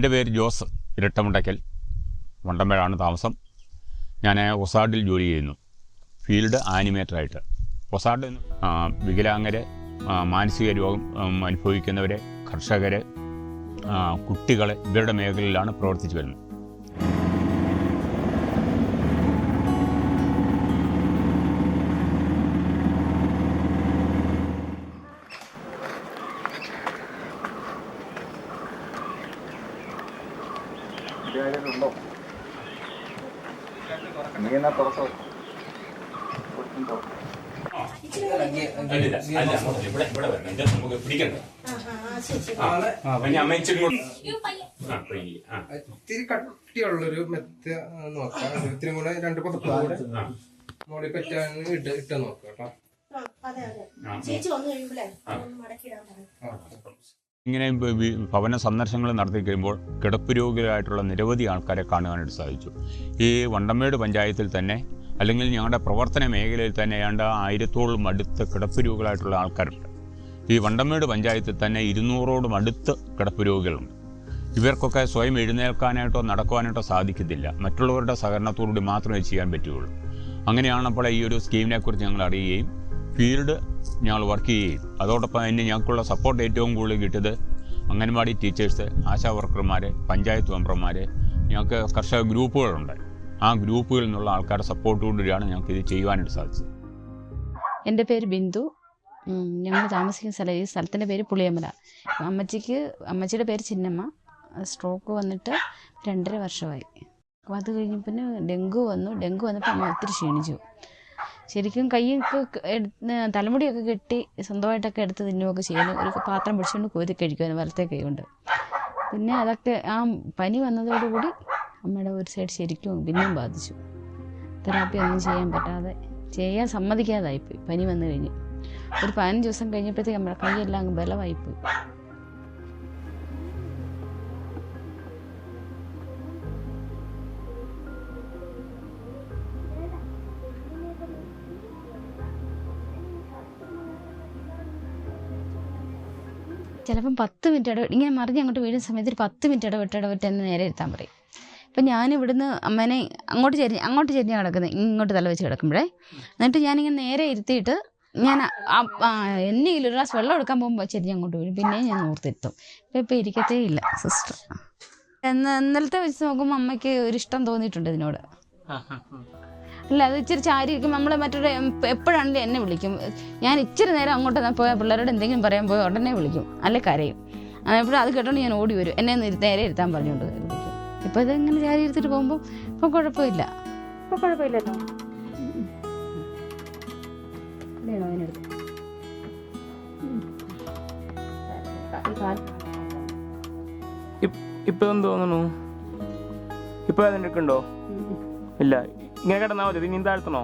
എൻ്റെ പേര് ജോസ് ഇരട്ടമുണ്ടയ്ക്കൽ, വണ്ടമ്പേഴാണ് താമസം. ഞാൻ ഒസാഡിൽ ജോലി ചെയ്യുന്നു, ഫീൽഡ് ആനിമേറ്ററായിട്ട്. ഒസാഡ് വികലാംഗരെ, മാനസിക രോഗം അനുഭവിക്കുന്നവരെ, കർഷകരെ, കുട്ടികളെ, ഇവരുടെ മേഖലയിലാണ് പ്രവർത്തിച്ചു വരുന്നത്. ഇത്തിരി കട്ടിയുള്ളൊരു മെത്ത നോക്കാം, ഇത്തിരി കൂടെ 2 പുതപ്പ് കൂടെ മോളി പറ്റാൻ ഇട്ട് നോക്കാം കേട്ടോ. ഇങ്ങനെ ഭവന സന്ദർശനങ്ങൾ നടത്തി കഴിയുമ്പോൾ കിടപ്പ് രോഗികളായിട്ടുള്ള നിരവധി ആൾക്കാരെ കാണുവാനായിട്ട് സാധിച്ചു. ഈ വണ്ടമേട് പഞ്ചായത്തിൽ തന്നെ, അല്ലെങ്കിൽ ഞങ്ങളുടെ പ്രവർത്തന മേഖലയിൽ തന്നെ ഏതാണ്ട് 1000-ഓളം അടുത്ത് കിടപ്പ് രോഗികളായിട്ടുള്ള ആൾക്കാരുണ്ട്. ഈ വണ്ടമേട് പഞ്ചായത്തിൽ തന്നെ 200-ഓളം അടുത്ത് കിടപ്പ് രോഗികളുണ്ട്. ഇവർക്കൊക്കെ സ്വയം എഴുന്നേൽക്കാനായിട്ടോ നടക്കുവാനായിട്ടോ സാധിക്കത്തില്ല. മറ്റുള്ളവരുടെ സഹകരണത്തോടുകൂടി മാത്രമേ ചെയ്യാൻ പറ്റുകയുള്ളൂ. അങ്ങനെയാണപ്പോൾ ഈ ഒരു സ്കീമിനെക്കുറിച്ച് ഞങ്ങൾ അറിയുകയും ഫീൽഡ് ഞങ്ങൾ വർക്ക് ചെയ്യുകയും അതോടൊപ്പം തന്നെ ഞങ്ങൾക്കുള്ള സപ്പോർട്ട് ഏറ്റവും കൂടുതൽ കിട്ടിയത് അംഗൻവാടി ടീച്ചേഴ്സ്, ആശാ വർക്കർമാർ, പഞ്ചായത്ത് മെമ്പർമാർ, ഞങ്ങൾക്ക് കർഷക ഗ്രൂപ്പുകളുണ്ട്. ആ ഗ്രൂപ്പുകളിൽ നിന്നുള്ള ആൾക്കാരുടെ സപ്പോർട്ടോടുകൂടിയാണ് ഞങ്ങൾക്ക് ഇത് ചെയ്യുവാനായിട്ട് സാധിച്ചത്. എൻ്റെ പേര് ബിന്ദു. ഞങ്ങൾ താമസിക്കുന്ന സ്ഥലം, ഈ സ്ഥലത്തിൻ്റെ പേര് പുളിയമല. അമ്മച്ചിയുടെ പേര് ചിന്നമ്മ. സ്ട്രോക്ക് വന്നിട്ട് 2.5 വർഷമായി. അപ്പോൾ അത് കഴിഞ്ഞപ്പോൾ ഡെങ്കു വന്നപ്പോൾ അമ്മ ഒത്തിരി ക്ഷീണിച്ചു. ശരിക്കും കൈയൊക്കെ തലമുടിയൊക്കെ കെട്ടി സ്വന്തമായിട്ടൊക്കെ എടുത്ത് തിന്നുകയൊക്കെ ചെയ്യുന്നു. ഒരു പാത്രം പിടിച്ചുകൊണ്ട് കോരി കഴിക്കുമായിരുന്നു വലത്തെ കൈ കൊണ്ട്. പിന്നെ അതൊക്കെ ആ പനി വന്നതോടുകൂടി അമ്മയുടെ ഒരു സൈഡ് ശരിക്കും പിന്നെയും ബാധിച്ചു. തെറാപ്പി ഒന്നും ചെയ്യാൻ സമ്മതിക്കാതായിപ്പോയി. പനി വന്നു കഴിഞ്ഞ് ഒരു 15 ദിവസം കഴിഞ്ഞപ്പോഴത്തേക്ക് നമ്മുടെ കൈയെല്ലാം അങ്ങ് ബലമായിപ്പോയി. ചിലപ്പം 10 മിനിറ്റ് ഇങ്ങനെ മറിഞ്ഞ് അങ്ങോട്ട് വീഴുന്ന സമയത്ത് ഒരു 10 മിനിറ്റ് ഇടവിട്ട് എന്നെ നേരെ ഇരുത്താൻ പറയും. അപ്പം ഞാൻ ഇവിടുന്ന് അമ്മേനെ അങ്ങോട്ട് ചെരിഞ്ഞാൽ കിടക്കുന്നത്, ഇങ്ങോട്ട് തല വെച്ച് കിടക്കുമ്പോഴേ. എന്നിട്ട് ഞാനിങ്ങനെ നേരെ ഇരുത്തിയിട്ട് ഞാൻ എന്തെങ്കിലും ഒരു ഗ്ലാസ് വെള്ളം എടുക്കാൻ പോകുമ്പോൾ ചെരിഞ്ഞ് അങ്ങോട്ട് വീഴും. പിന്നെയും ഞാൻ ഓർത്തിരുത്തും. ഇപ്പം ഇരിക്കത്തേ ഇല്ല സിസ്റ്റർ. ഇന്നലത്തെ വെച്ച് നോക്കുമ്പോൾ അമ്മയ്ക്ക് ഒരു ഇഷ്ടം തോന്നിയിട്ടുണ്ട് ഇതിനോട്. അല്ല, അത് ഇച്ചിരി ചാരി ഇരിക്കും. നമ്മൾ മറ്റൊരു എപ്പോഴാണെങ്കിലും എന്നെ വിളിക്കും. ഞാൻ ഇച്ചിരി നേരം അങ്ങോട്ട് പോയാൽ പിള്ളേരോട് എന്തെങ്കിലും പറയാൻ പോയാൽ ഉടനെ വിളിക്കും, അല്ലെ കരയും. എപ്പോഴും അത് കേട്ടോണ്ട് ഞാൻ ഓടി വരും, എന്നെ നേരെ ഇരുത്താൻ പറഞ്ഞുകൊണ്ട് വിളിക്കും. ഇപ്പം ഇതെങ്ങനെ ചാരി ഇരുത്തിട്ട് പോകുമ്പോൾ ഇപ്പം കുഴപ്പമില്ല. ഇപ്പം കുഴപ്പമില്ലല്ലോ. വേണോ അതിനെടുത്ത് ഇപ്പൊ എന്ത് തോന്നുന്നു? ഇപ്പൊ അതിനെടുക്കണ്ടോ? ഇല്ല, ഇങ്ങനെ കിടന്നാ മതി. നീ താഴ്ത്തണോ?